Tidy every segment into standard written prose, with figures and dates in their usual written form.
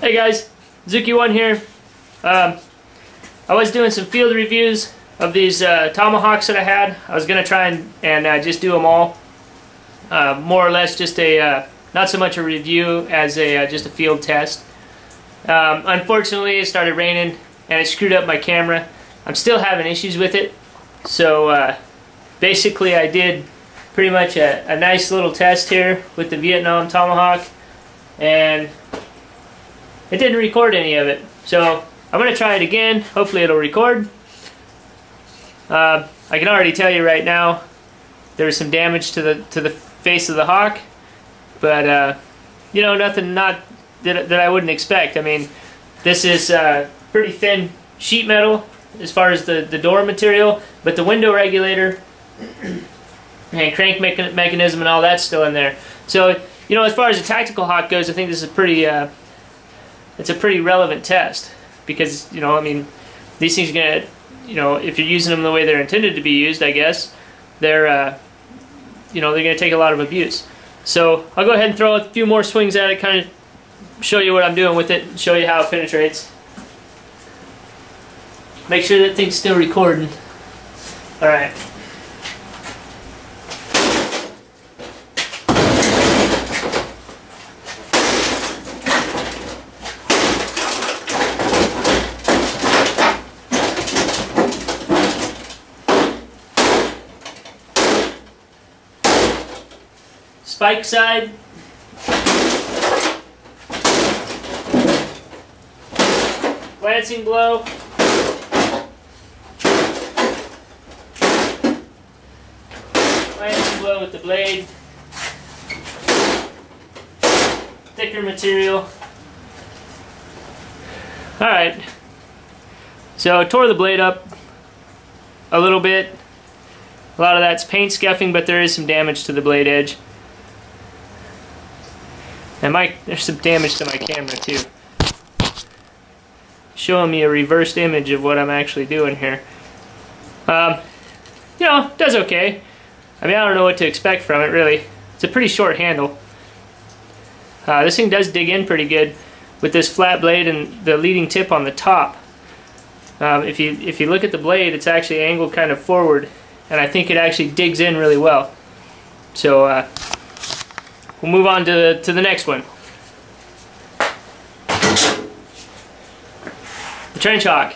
Hey guys, Zuki1 here. I was doing some field reviews of these Tomahawks that I had. I was going to try and just do them all. More or less just a, not so much a review as a just a field test. Unfortunately it started raining and it screwed up my camera. I'm still having issues with it. So basically I did pretty much a nice little test here with the Vietnam Tomahawk, and it didn't record any of it. So I'm going to try it again. Hopefully it'll record. I can already tell you right now there was some damage to the face of the hawk, but you know, nothing that I wouldn't expect. I mean, this is pretty thin sheet metal as far as the door material, but the window regulator and crank mechanism and all that's still in there. So, you know, as far as a tactical hawk goes, I think this is a pretty it's a pretty relevant test, because, you know, I mean, these things are gonna, you know, if you're using them the way they're intended to be used, I guess, they're you know, they're gonna take a lot of abuse. So I'll go ahead and throw a few more swings at it, kind of show you what I'm doing with it, and show you how it penetrates. Make sure that thing's still recording. All right. Spike side. Glancing blow. Glancing blow with the blade. Thicker material. Alright. So I tore the blade up a little bit. A lot of that's paint scuffing, but there is some damage to the blade edge. And there's some damage to my camera too. Showing me a reversed image of what I'm actually doing here. You know, it does okay. I mean, I don't know what to expect from it, really. It's a pretty short handle. This thing does dig in pretty good with this flat blade and the leading tip on the top. If you look at the blade, it's actually angled kind of forward, and I think it actually digs in really well. So we'll move on to the next one. The Trench Hawk.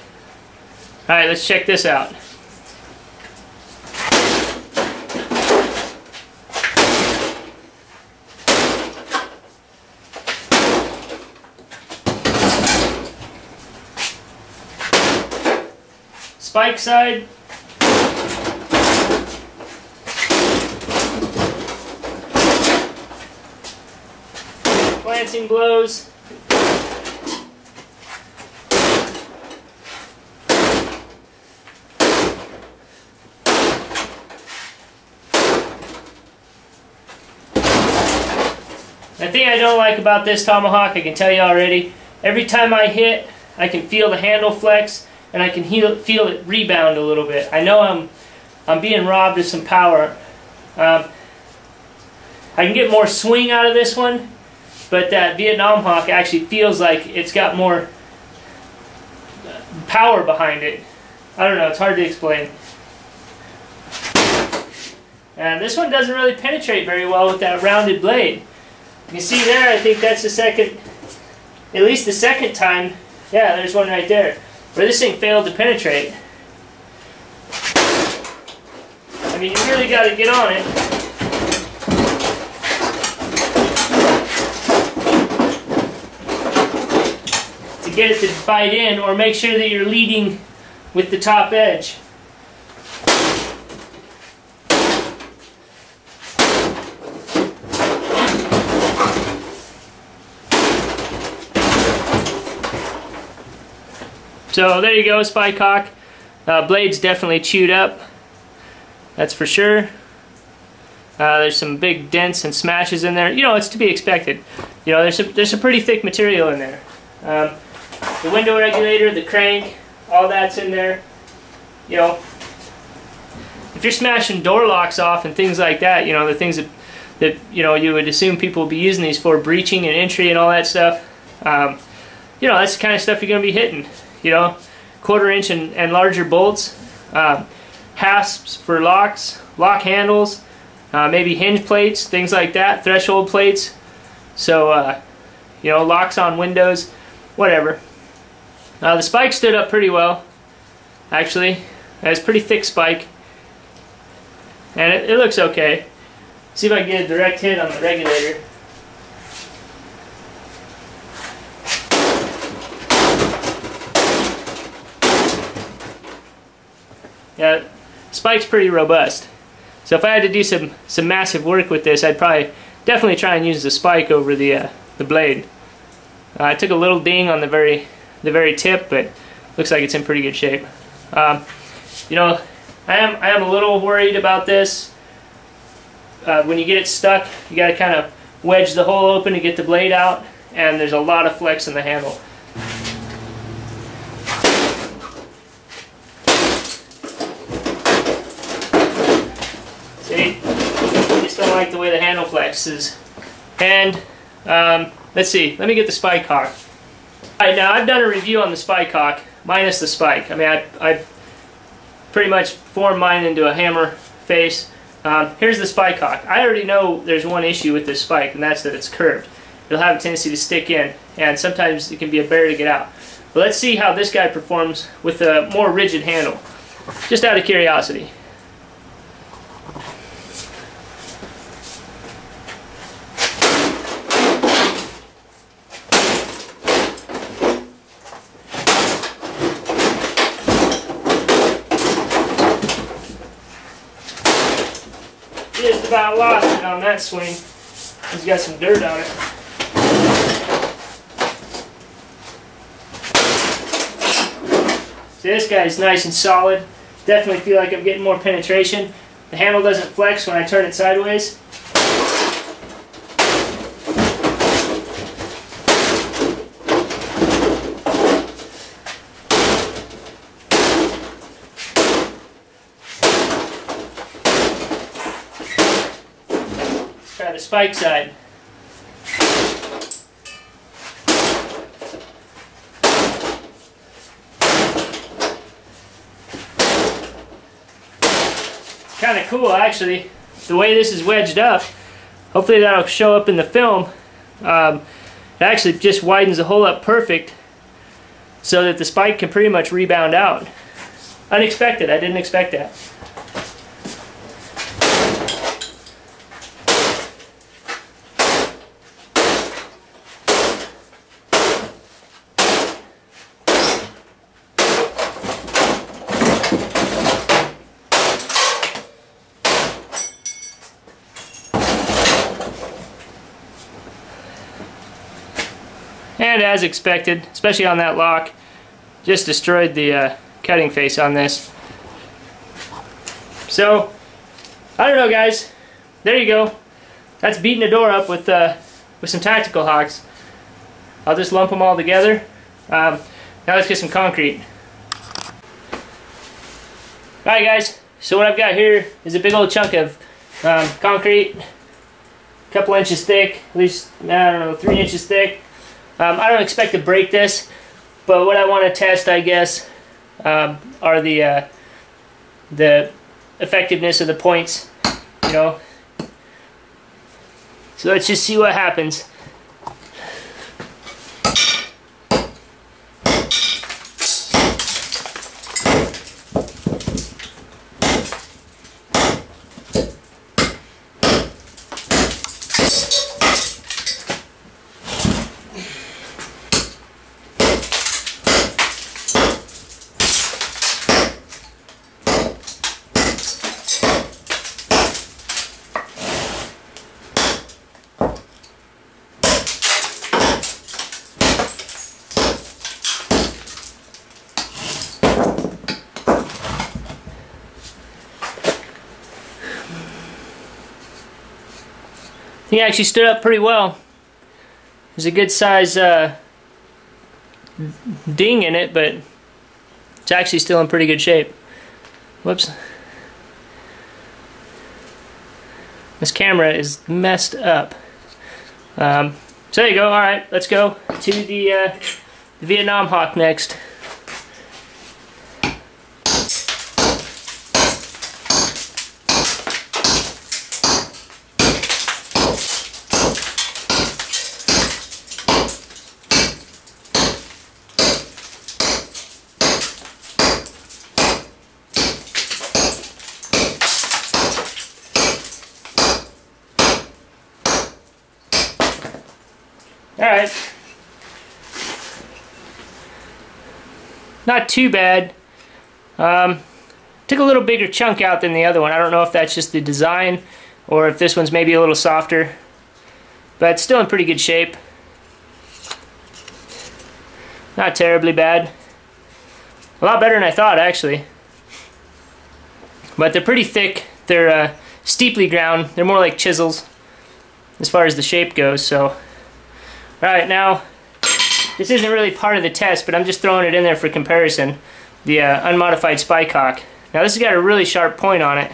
Alright, let's check this out. Spike side. Glancing blows. The thing I don't like about this Tomahawk, I can tell you already, every time I hit, I can feel the handle flex, and I can feel it rebound a little bit. I know I'm being robbed of some power. I can get more swing out of this one, but that Vietnam Hawk actually feels like it's got more power behind it. I don't know, it's hard to explain. And this one doesn't really penetrate very well with that rounded blade. You can see there, I think that's the second, at least the second time, yeah, there's one right there, where this thing failed to penetrate. I mean, you really got to get on it. To get it to bite in, or make sure that you're leading with the top edge. So there you go, Spike Hawk. Blade's definitely chewed up, that's for sure. There's some big dents and smashes in there. You know, it's to be expected. You know, there's some pretty thick material in there. The window regulator, the crank, all that's in there. You know, if you're smashing door locks off and things like that, you know, the things that you know you would assume people would be using these for, breaching and entry and all that stuff. that's the kind of stuff you're going to be hitting. 1/4 inch and larger bolts, hasps for locks, lock handles, maybe hinge plates, things like that, threshold plates. So, locks on windows, whatever. The spike stood up pretty well, actually. It has pretty thick spike, and it looks okay. See if I can get a direct hit on the regulator. Yeah, spike's pretty robust. So if I had to do some massive work with this, I'd probably definitely try and use the spike over the blade. I took a little ding on the very tip, but looks like it's in pretty good shape. I am a little worried about this. When you get it stuck, you got to kind of wedge the hole open to get the blade out, and there's a lot of flex in the handle. See, I just don't like the way the handle flexes. And let's see, let me get the spike hawk. Alright, now I've done a review on the spike hawk minus the spike. I mean, I pretty much formed mine into a hammer face. Here's the spike hawk. I already know there's one issue with this spike, and that's that it's curved. It'll have a tendency to stick in, and sometimes it can be a bear to get out. But let's see how this guy performs with a more rigid handle, just out of curiosity. Just about lost it on that swing. He's got some dirt on it. See, this guy's nice and solid. Definitely feel like I'm getting more penetration. The handle doesn't flex when I turn it sideways. Try the spike side. Kind of cool, actually, the way this is wedged up. Hopefully that'll show up in the film. It actually just widens the hole up perfect so that the spike can pretty much rebound out. Unexpected, I didn't expect that. And as expected, especially on that lock, just destroyed the cutting face on this. So, I don't know, guys. There you go. That's beating the door up with some tactical hawks. I'll just lump them all together. Now let's get some concrete. Alright, guys. So what I've got here is a big old chunk of concrete, a couple inches thick, at least, I don't know, 3 inches thick. I don't expect to break this, but what I want to test, I guess, are the effectiveness of the points, So let's just see what happens. He actually stood up pretty well. There's a good size ding in it, but it's actually still in pretty good shape. Whoops. This camera is messed up. So there you go. Alright, let's go to the the Vietnam Hawk next. Alright. Not too bad. Took a little bigger chunk out than the other one. I don't know if that's just the design or if this one's maybe a little softer. But it's still in pretty good shape. Not terribly bad. A lot better than I thought, actually. But they're pretty thick. They're steeply ground. They're more like chisels as far as the shape goes, so... Alright, now, this isn't really part of the test, but I'm just throwing it in there for comparison. The unmodified Spycock. Now this has got a really sharp point on it,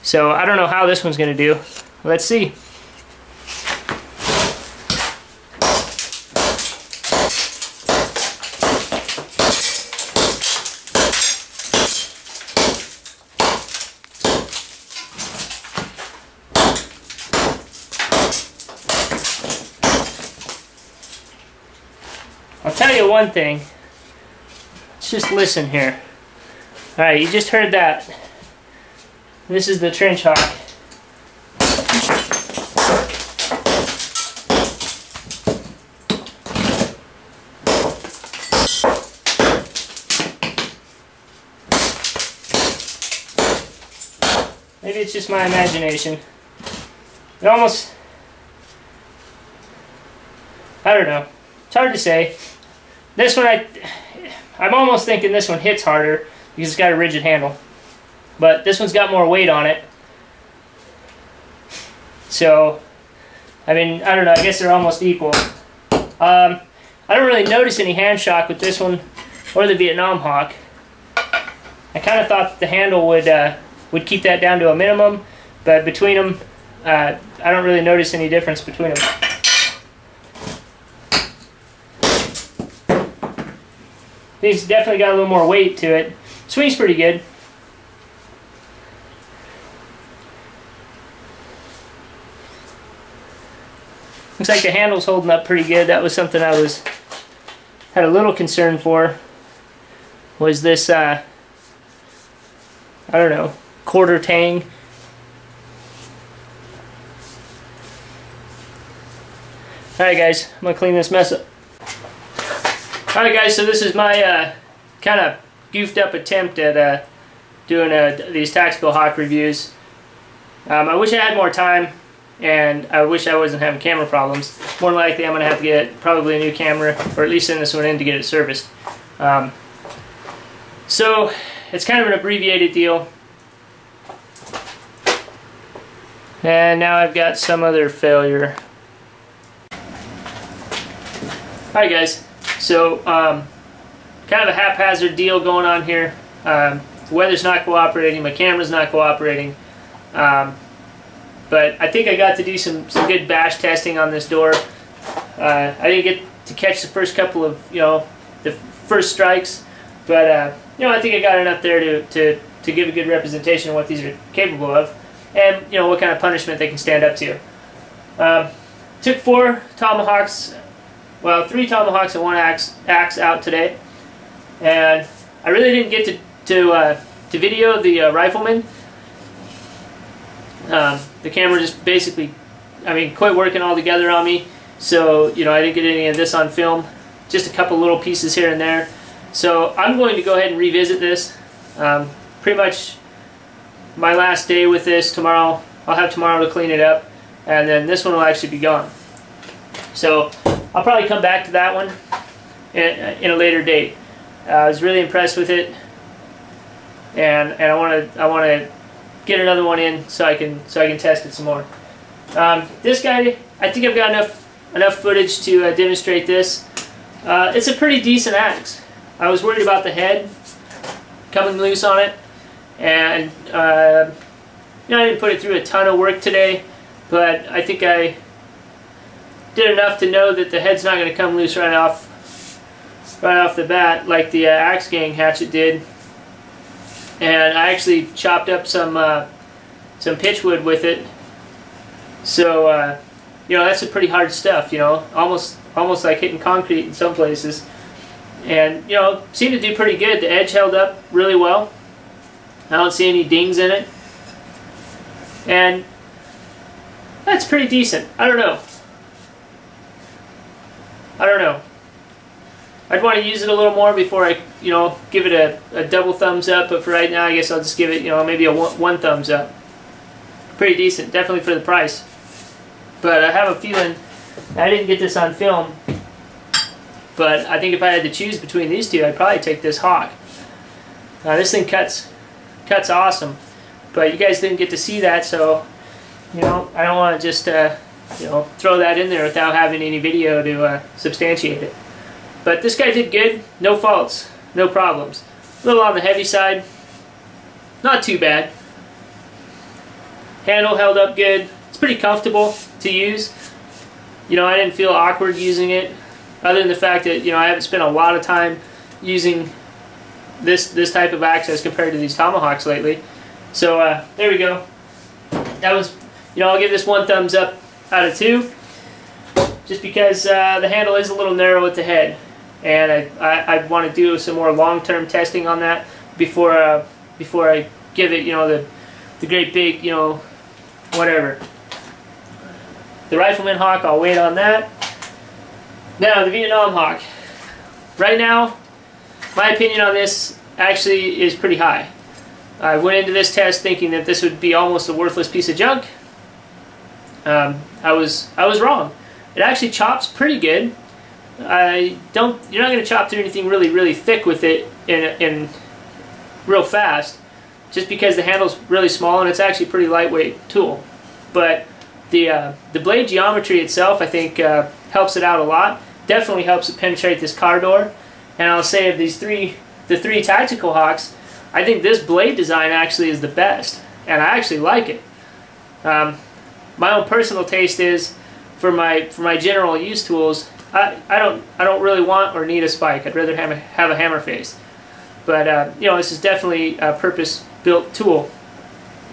so I don't know how this one's going to do. Let's see. I'll tell you one thing. Let's just listen here. Alright, you just heard that. This is the Trench Hawk. Maybe it's just my imagination. It almost... I don't know. It's hard to say. This one, I'm almost thinking this one hits harder because it's got a rigid handle. But this one's got more weight on it. So, I mean, I don't know. I guess they're almost equal. I don't really notice any hand shock with this one or the Vietnam Hawk. I kind of thought the handle would keep that down to a minimum, but between them, I don't really notice any difference between them. These definitely got a little more weight to it. Swings pretty good. Looks like the handle's holding up pretty good. That was something I had a little concern for. Was this I don't know, quarter tang. Alright guys, I'm gonna clean this mess up. Alright guys, so this is my kind of goofed up attempt at doing these tactical hawk reviews. I wish I had more time, and I wish I wasn't having camera problems. More than likely I'm going to have to get probably a new camera, or at least send this one in to get it serviced. So it's kind of an abbreviated deal. And now I've got some other failure. Alright guys. So, kind of a haphazard deal going on here. The weather's not cooperating, my camera's not cooperating. But I think I got to do some good bash testing on this door. I didn't get to catch the first couple of, the first strikes. But, I think I got enough there to give a good representation of what these are capable of. And, what kind of punishment they can stand up to. Took 4 Tomahawks. Well, 3 Tomahawks and 1 axe out today, and I really didn't get to video the Rifleman. The camera just basically, quit working altogether on me, so I didn't get any of this on film. Just a couple little pieces here and there. So I'm going to go ahead and revisit this. Pretty much my last day with this tomorrow. I'll have tomorrow to clean it up, and then this one will actually be gone. So I'll probably come back to that one in a later date. I was really impressed with it, and I want to get another one in so I can test it some more. This guy, I think I've got enough footage to demonstrate this. It's a pretty decent axe. I was worried about the head coming loose on it, and I didn't put it through a ton of work today, but I think I did enough to know that the head's not going to come loose right off right off the bat, like the Axe Gang hatchet did. And I actually chopped up some pitchwood with it. So you know, that's some pretty hard stuff. You know, almost like hitting concrete in some places. And you know, seemed to do pretty good. The edge held up really well. I don't see any dings in it, and that's pretty decent. I don't know. I'd want to use it a little more before I, you know, give it a double thumbs up. But for right now, I guess I'll just give it, you know, maybe a one thumbs up. Pretty decent, definitely for the price. But I have a feeling, I didn't get this on film, but I think if I had to choose between these two, I'd probably take this Hawk. This thing cuts awesome, but you guys didn't get to see that, so you know, I don't want to just you know, throw that in there without having any video to substantiate it. But this guy did good, no faults, no problems. A little on the heavy side, not too bad. Handle held up good. It's pretty comfortable to use. You know, I didn't feel awkward using it, other than the fact that, you know, I haven't spent a lot of time using this type of axe as compared to these Tomahawks lately. So there we go. That was, you know, I'll give this one thumbs up out of 2, just because the handle is a little narrow at the head, and I want to do some more long-term testing on that before I give it, you know, the great big, you know, whatever. The Rifleman Hawk, I'll wait on that. Now the Vietnam Hawk. Right now, my opinion on this actually is pretty high. I went into this test thinking that this would be almost a worthless piece of junk. I was wrong. It actually chops pretty good. You're not going to chop through anything really thick with it in real fast, just because the handle's really small and it's actually a pretty lightweight tool. But the blade geometry itself, I think, helps it out a lot. Definitely helps it penetrate this car door. And I'll say of the three tactical Hawks, I think this blade design actually is the best, and I actually like it. My own personal taste is, for my general use tools, I don't really want or need a spike. I'd rather have a hammer face. But you know, this is definitely a purpose-built tool,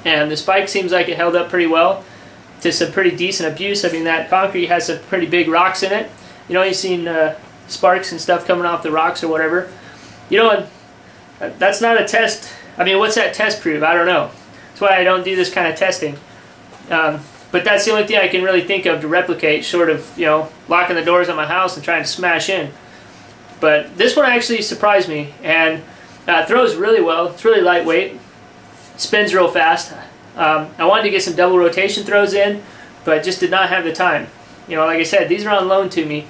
and the spike seems like it held up pretty well to some pretty decent abuse. I mean, that concrete has some pretty big rocks in it. You know, you've seen sparks and stuff coming off the rocks or whatever. You know, that's not a test. I mean, what's that test prove? I don't know. That's why I don't do this kind of testing. But that's the only thing I can really think of to replicate, short of, you know, locking the doors on my house and trying to smash in. But this one actually surprised me, and throws really well. It's really lightweight, spins real fast. I wanted to get some double rotation throws in, but just did not have the time. You know, like I said, these are on loan to me,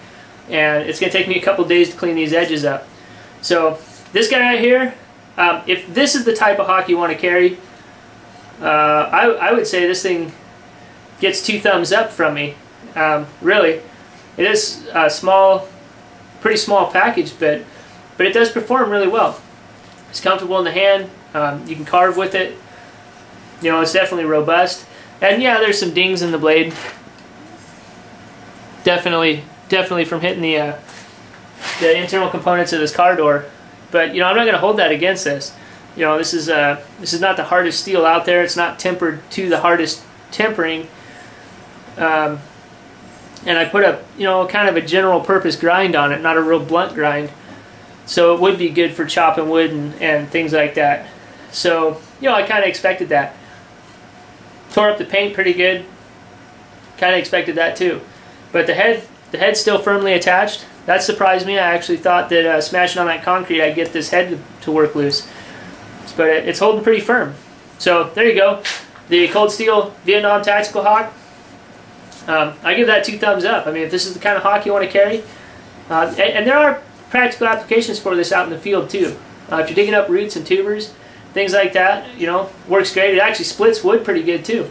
and it's going to take me a couple days to clean these edges up. So this guy right here, if this is the type of Hawk you want to carry, I would say this thing gets 2 thumbs up from me. Really, it is a pretty small package, but it does perform really well. It's comfortable in the hand. You can carve with it. You know, it's definitely robust. And yeah, there's some dings in the blade. Definitely from hitting the internal components of this car door. But you know, I'm not going to hold that against this. You know, this is not the hardest steel out there. It's not tempered to the hardest tempering. And I put a, you know, kind of a general purpose grind on it, not a real blunt grind. So it would be good for chopping wood and things like that. So, you know, I kind of expected that. Tore up the paint pretty good. Kind of expected that too. But the head's still firmly attached. That surprised me. I actually thought that smashing on that concrete, I'd get this head to work loose. But it's holding pretty firm. So there you go. The Cold Steel Vietnam Tactical Hawk. I give that 2 thumbs up. I mean, if this is the kind of Hawk you want to carry, and there are practical applications for this out in the field too. If you're digging up roots and tubers, things like that, you know, works great. It actually splits wood pretty good too.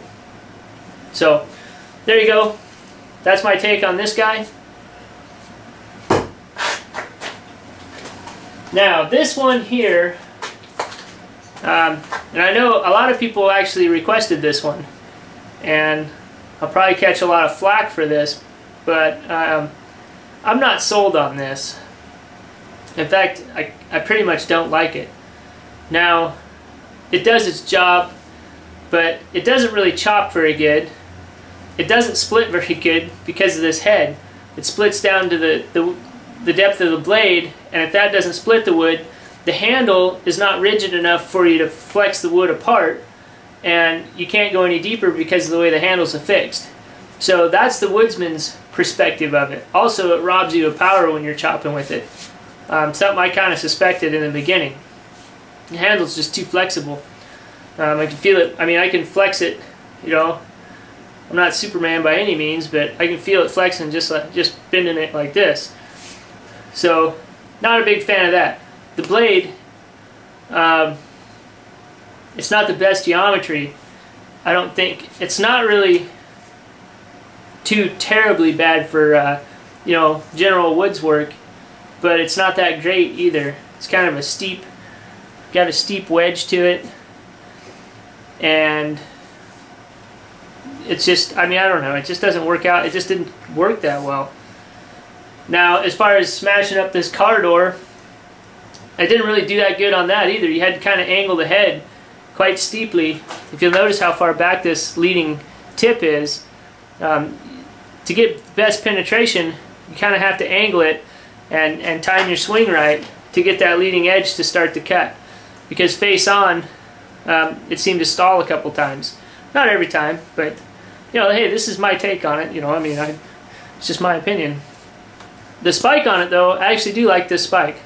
So there you go. That's my take on this guy. Now this one here, and I know a lot of people actually requested this one, and I'll probably catch a lot of flack for this, but I'm not sold on this. In fact, I pretty much don't like it. Now, it does its job, but it doesn't really chop very good. It doesn't split very good because of this head. It splits down to the depth of the blade, and if that doesn't split the wood, the handle is not rigid enough for you to flex the wood apart, and you can't go any deeper because of the way the handles are fixed. So that's the woodsman's perspective of it. Also, it robs you of power when you're chopping with it. Something I kind of suspected in the beginning. The handle's just too flexible. I can feel it. I mean, I can flex it, you know. I'm not Superman by any means, but I can feel it flexing just bending it like this. So, not a big fan of that. The blade, it's not the best geometry. I don't think it's not really too terribly bad for you know, general woods work, but it's not that great either. It's kind of a steep, got a steep wedge to it, and it's just, I mean, I don't know, it just doesn't work out. It just didn't work that well. Now, as far as smashing up this car door, I didn't really do that good on that either. You had to kind of angle the head quite steeply. If you'll notice how far back this leading tip is, to get best penetration, you kind of have to angle it and time your swing right to get that leading edge to start to cut. Because face on, it seemed to stall a couple times. Not every time, but you know, hey, this is my take on it. You know, I mean, it's just my opinion. The spike on it, though, I actually do like this spike,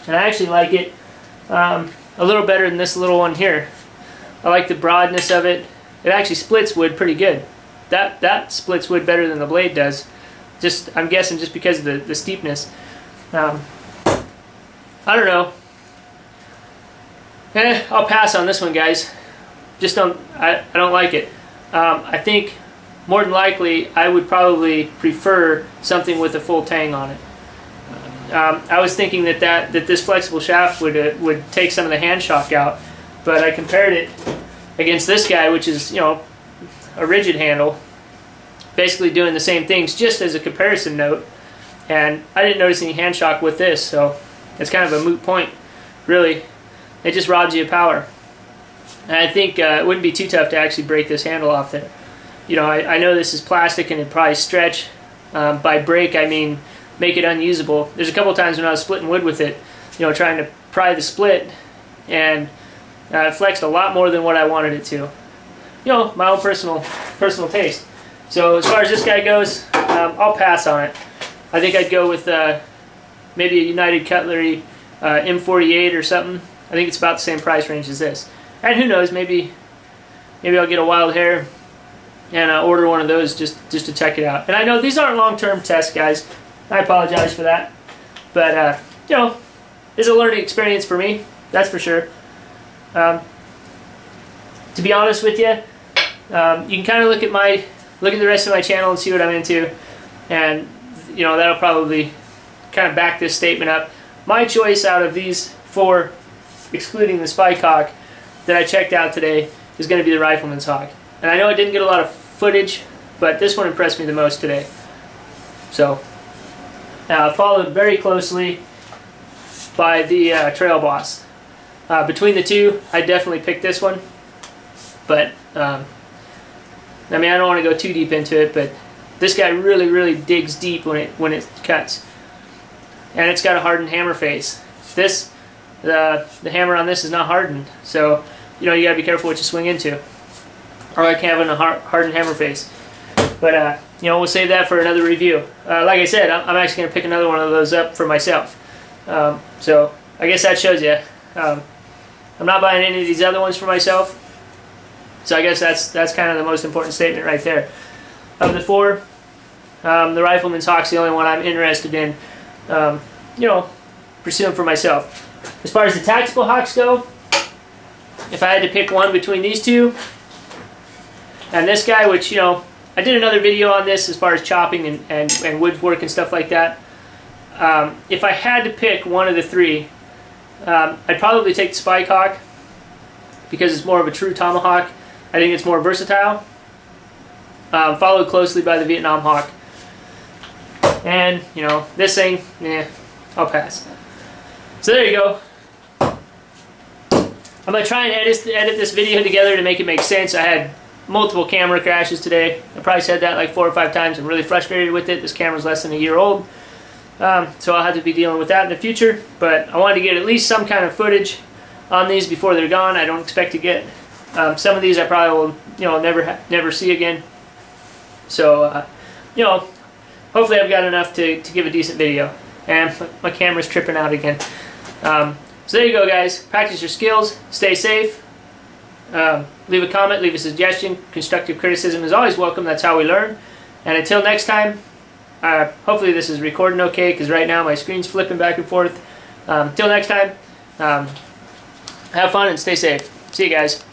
and I actually like it a little better than this little one here. I like the broadness of it. It actually splits wood pretty good. That splits wood better than the blade does. Just, I'm guessing just because of the steepness. I don't know. I'll pass on this one, guys. Just don't. I don't like it. I think more than likely I would probably prefer something with a full tang on it. I was thinking that this flexible shaft would take some of the hand shock out, but I compared it against this guy, which is, you know, a rigid handle, basically doing the same things, just as a comparison note, and I didn't notice any hand shock with this, so it's kind of a moot point, really. It just robs you of power. And I think it wouldn't be too tough to actually break this handle off there. You know, I know this is plastic and it'd probably stretch. By break, I mean make it unusable. There's a couple times when I was splitting wood with it, you know, trying to pry the split, and it flexed a lot more than what I wanted it to. You know, my own personal taste. So as far as this guy goes, I'll pass on it. I think I'd go with maybe a United Cutlery M48 or something. I think it's about the same price range as this. And who knows, maybe I'll get a Wild Hair and order one of those just to check it out. And I know these aren't long-term tests, guys. I apologize for that. But, you know, it's a learning experience for me, that's for sure. To be honest with you, you can kind of look at the rest of my channel and see what I'm into. And, you know, that'll probably kind of back this statement up. My choice out of these four, excluding the Spike Hawk, that I checked out today is going to be the Rifleman's Hawk. And I know I didn't get a lot of footage, but this one impressed me the most today. So, followed very closely by the Trail Boss. Between the two, I definitely picked this one. But, I mean, I don't want to go too deep into it, but this guy really, really digs deep when it cuts. And it's got a hardened hammer face. The hammer on this is not hardened, so you know, you gotta be careful what you swing into, or like having a hardened hammer face. But you know, we'll save that for another review. Like I said, I'm actually gonna pick another one of those up for myself. So I guess that shows you. I'm not buying any of these other ones for myself. So I guess that's kind of the most important statement right there. Of the four, the Rifleman's Hawk's the only one I'm interested in, you know, pursuing for myself. As far as the Tactical Hawks go, if I had to pick one between these two and this guy, which, you know, I did another video on this as far as chopping and woodwork and stuff like that. If I had to pick one of the three, I'd probably take the Spike Hawk because it's more of a true tomahawk. I think it's more versatile. Followed closely by the Vietnam Hawk. And, you know, this thing, I'll pass. So there you go. I'm going to try and edit this video together to make it make sense. I had multiple camera crashes today. I probably said that like 4 or 5 times. I'm really frustrated with it. This camera's less than a year old. So I'll have to be dealing with that in the future. But I wanted to get at least some kind of footage on these before they're gone. I don't expect to get some of these. I probably will, never see again. So, hopefully I've got enough to give a decent video. And my camera's tripping out again. So there you go, guys. Practice your skills. Stay safe. Leave a comment. Leave a suggestion. Constructive criticism is always welcome. That's how we learn. And until next time, hopefully this is recording okay, because right now my screen's flipping back and forth. Till next time, have fun and stay safe. See you guys.